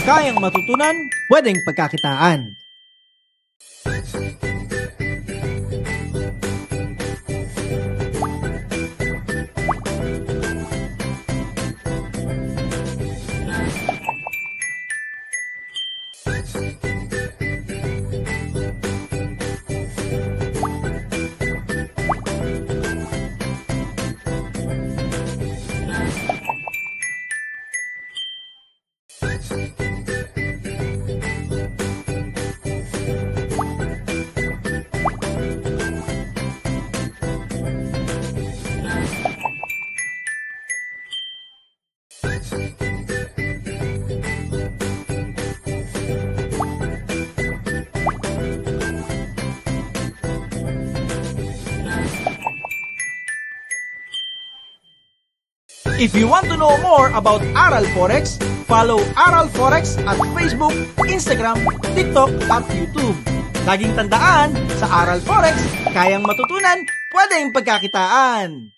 Kayang matutunan, pwedeng pagkakitaan. If you want to know more about Aral Forex, follow Aral Forex at Facebook, Instagram, TikTok at YouTube. Laging tandaan, sa Aral Forex, kayang matutunan, pwedeng pagkakitaan.